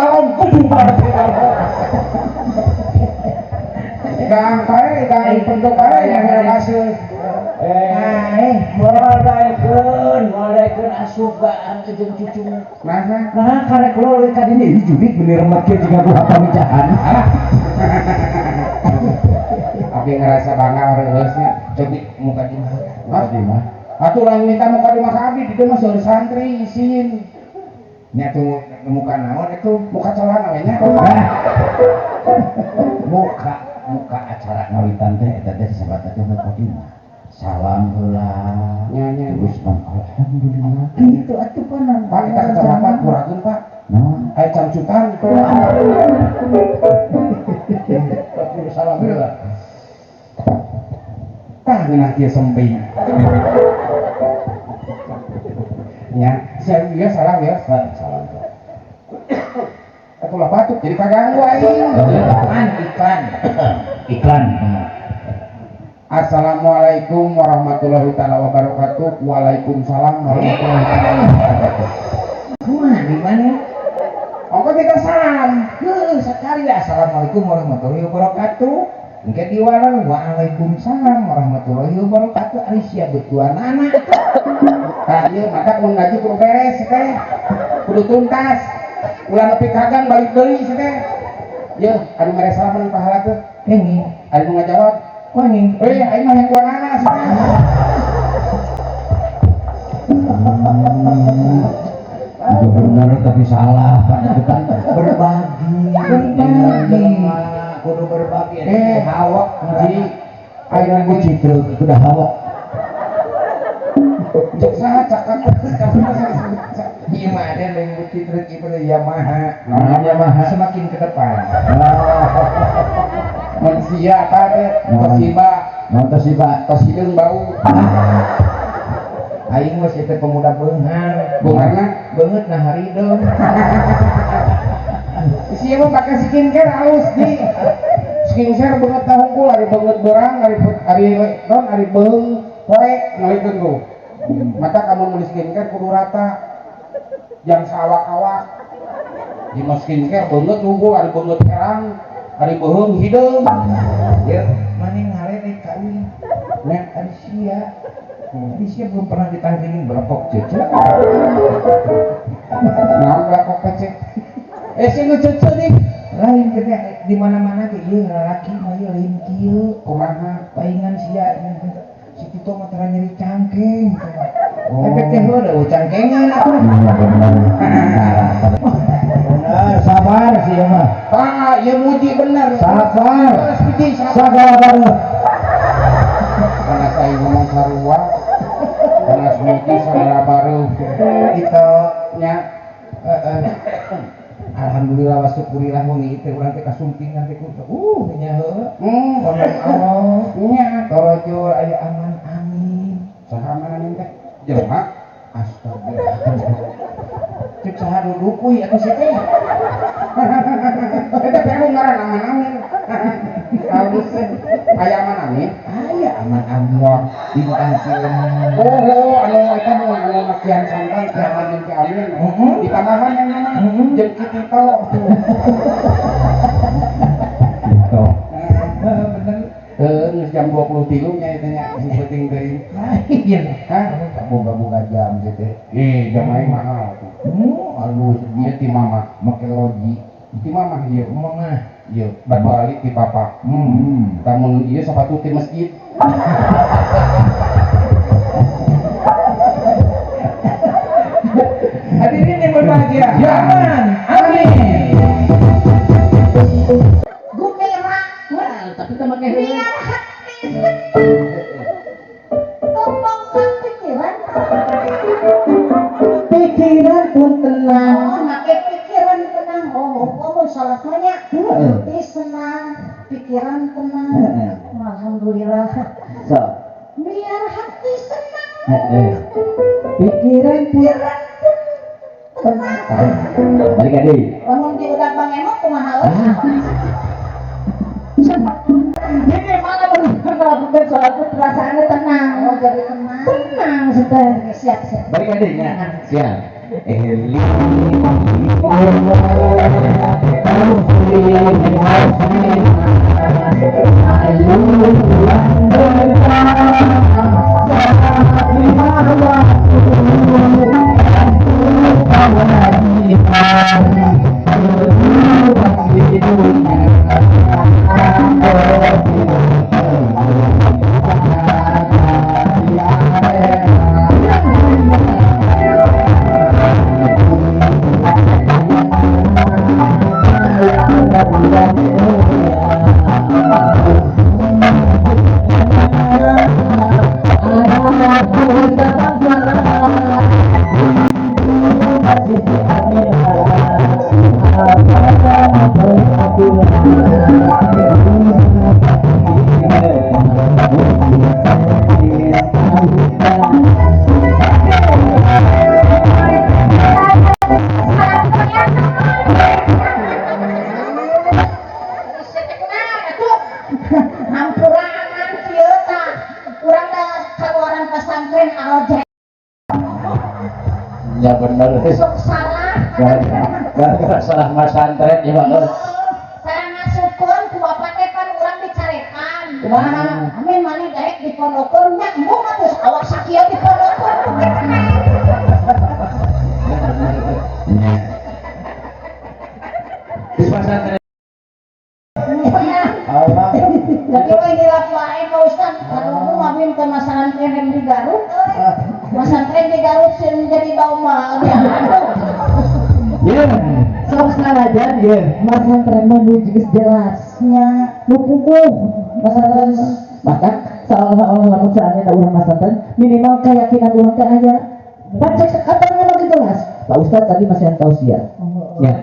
balon kudu dang bentuk bae yang hasil mulaikan asupan ke jeung cucu nah karek lo ka dinya hijubik bener make jika ku hafal micahan tapi ngerasa bangga reusnya cobi muka di mah atuh lain minta muka di mah abdi di mah seueur santri isin nya tuh muka naon itu muka celana we nya muka acara ngawitan teh eta teh sahabat teh muka di mah salam heula nya terus alhamdulillah gitu atuh panan Pak kita kecamatan Kuragun Pak aya camcutan salam heula tah geunah kieu semping ya saya salam ya salam atuh lah batuk jadi kaganggu aing iklan Assalamualaikum warahmatullahi wabarakatuh. Waalaikumsalam warahmatullahi wabarakatuh. Kumaha di mana? Ongko kita salam. Sekali assalamualaikum warahmatullahi wabarakatuh. Engke di warung waalaikumsalam warahmatullahi wabarakatuh. Ari sia betuan anak. Tah ieu mata mun ngaji kudu beres teh. Kudu tuntas. Ulah nepi kagang balik deui teh. Yeuh, anu mere salaman pahala teh. Kenging, Anu ngajawab kenging. aing mah yang kuanana Benar tapi salah itu kan berbagi kudu berbagi hawak jadi ayeuna ku citra kudu hawak cek saha cakap ieu mah ada yang citra kieu Yamaha Yamaha semakin ke depan manusia apa teh Toshiba Toshiba Toshideung bau aing mah teh pemuda beunghar beungeut nah harideung sia mah pakai skincare halus di skincare beungeut tah hungkul ari beungeut beurang ari beung poe ngalikeun ku mata kamu meuli skincare kudu rata jang sawak-awak di mah skincare beungeut hungkul ari beungeut herang ari beung hideung ya maning ngarere kawin nek ari sia belum pernah ditandingin berapok cucu nah berapa pecek sing cucu nih lain kita di mana-mana ke ieu lalaki mah ieu lain kieu kumaha paingan sia si Tito mah tara nyeri cangkeng efek teh heueuh cangkengan atuh benar sabar sih mah Pak ya muji bener sabar sabar karena saya ngomong sarua karena muji saudara baru kita nya alhamdulillah wa syukurillah mun ieu urang teh kasumpingan teh kudu nya heueuh konon Allah nya torojol aya aman amin saha aman teh jelema astagfirullah cek saha dudukuy atuh sia teh eta teh ngaran aman amin halus aya aman amin aya aman amin bintang film anu eta anu makian santan kian amin ki amin di tambahan yang nama jeung kitito gitu bener geus jam 23 nya eta nya si penting deui iya hah boga-boga jam teh jam aing mahal alus ieu ti mama make logi ti mama ieu mama ieu batu ali ti papa tamun ieu sapatu ti masjid hadirin yang berbahagia aman amin Gumera tapi kita pakai biar hati tombongkan pikiran pun tenang make pikiran tenang ngomong salah banyak hati senang pikiran tenang alhamdulillah so biar hati senang pikiran pun tenang balik aja lamun diudak Bang Emo kumaha ini mana benar soal perasaannya tenang jadi tenang tenang sudah siap balik aja ya siap Hampurangan kieu tah. Urang da kaluaran pesantren Al-Jannah. Ya bener. Sok salah. Gara-gara salah masantren ya Bang. Sareng ngasupkeun ku bapak teh kan urang dicarekan. Kumaha? Amin mani daek dipondokeun nya embung atuh awak sakieu dipondokeun. Di masantren Allah. Jadi we hilap wae Pak Ustaz. Kalau mabim ke masantren di Garut. Masantren di Garut sieun jadi domba. ya sok sarajan ya masantren mah nu geus jelasnya nu puguh masantren maka seolah-olah lamun saatnya da urang masantren minimal keyakinan urang teh aya baca katanya mah jelas Pak Ustaz tadi masih tausiah ya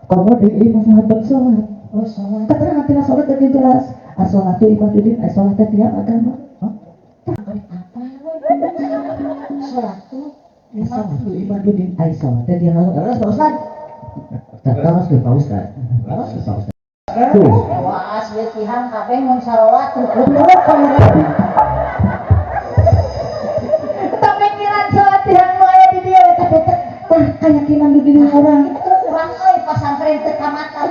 komo deui masahabat salat Oh, salat. keterangan tina salat teh jelas as-shalatu ibaduddin as-salat teh tiap agama Apa? Salat tuh as-shalatu ibaduddin as-salat teh dia harus Pak Ustaz terus ke Pak Ustaz terus ke Pak Ustaz tuh Awas ieu tihang kabeh mun salawat tuh. tapi pikiran salat tihang nu aya di dieu tapi tah keyakinan di diri orang Itu urang euy pasantren teu tamatan.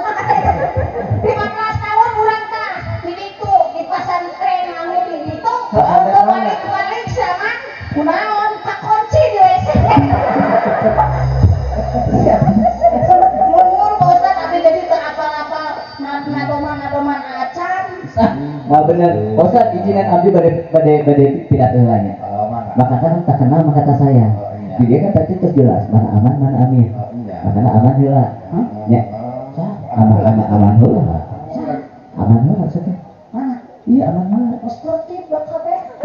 15 tahun urang tah di ditu di pasantren anu di ditu. Teu balik-balik sama kunaon kakunci di WC. Mun Pak Ustaz abdi jadi teu apal-apal nadoman acan. Nah bener, Pak Ustaz izinan abdi bade tidak terlanya. Maka kan tak kenal maka tak sayang. Di dia kan tadi terus jelas mana aman mana amin. Makanya aman heula. Ya. Aman heula. Aman heula maksudnya. Mana? Iya aman heula. Sportif buat kabeh.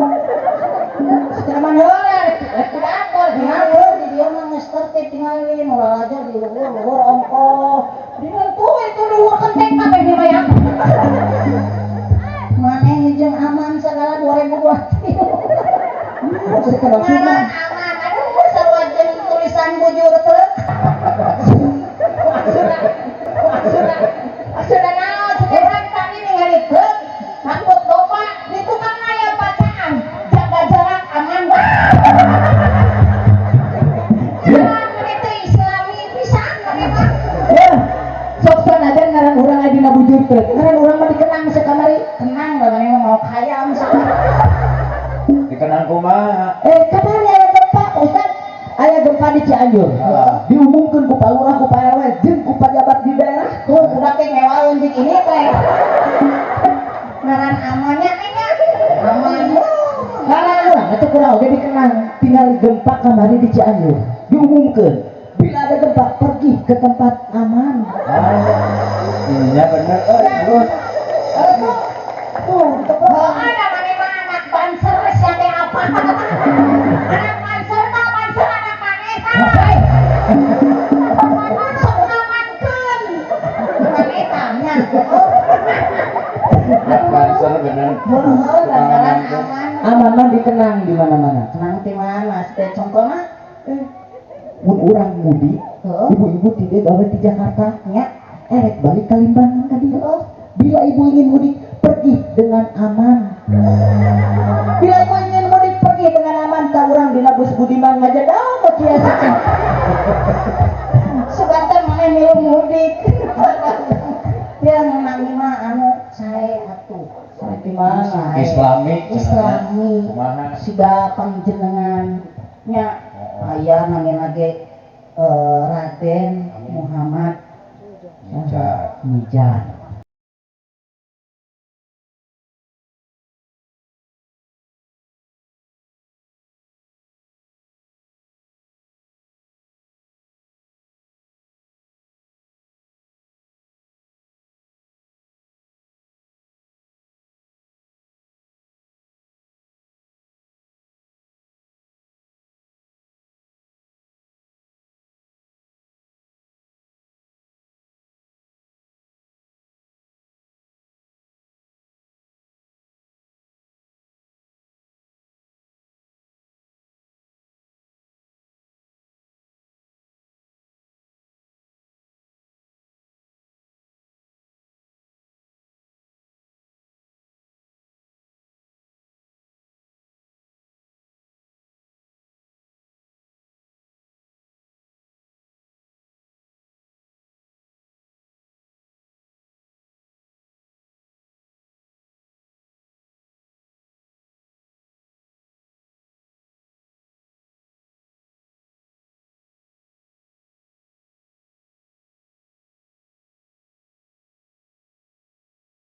Sekarang heula rek kudator dihatur di dieu mah geus tertib tingali moral aja di luhur ongkoh. Dina tuh itu luhur kentek kabeh dibayar. Maneh jeung aman segala 2023. Aman, aman. Aduh, sarwajeun tulisan bujur teu. Sudah naon sekarang tadi ningali teu. Takut domba di tukang aya bacaan. Jaga jarak aman. Itu Islami pisan mereka. Ya. Sok sanajan ngaran urang aya dina bujur teh. Ngaran urang mah dikenang sakamari. Tenang bagaimana mau khayal misalnya. Dikenang kumaha? Kapan aya gempa Ustaz? Aya gempa di Cianjur. Diumumkeun ku palurah ku PRW jeung ku pejabat di daerah. Tuh budak teh ngewaeun jeung ini teh. Ngaran amannya teh nya. Aman. Ngaran urang eta kurang oge dikenang. Tinggal gempa kamari di Cianjur. Diumumkeun bila ada gempa pergi ke tempat aman. Iya bener. Tuh, ada mana anak banser siapa apa? Anak banser tak banser anak mana sampai. Sok ngamankeun. Mana tanya. Banser bener. Lantaran aman. Aman mah dikenang di mana-mana. Tenang di mana? Teh contohna? Mun urang mudik, Heeh. ibu-ibu tidak gawe di Jakarta. Ya. Erek balik ke Limbangan tadi. Bila ibu ingin mudik, pergi dengan aman. Bila ibu ingin mudik, pergi dengan aman. Tak urang dina Bus Budiman ngajak dah kok kieu mana Islami Islami kumaha siga panjenengan nya aya namina ge Raden Muhammad Mijat. Mijat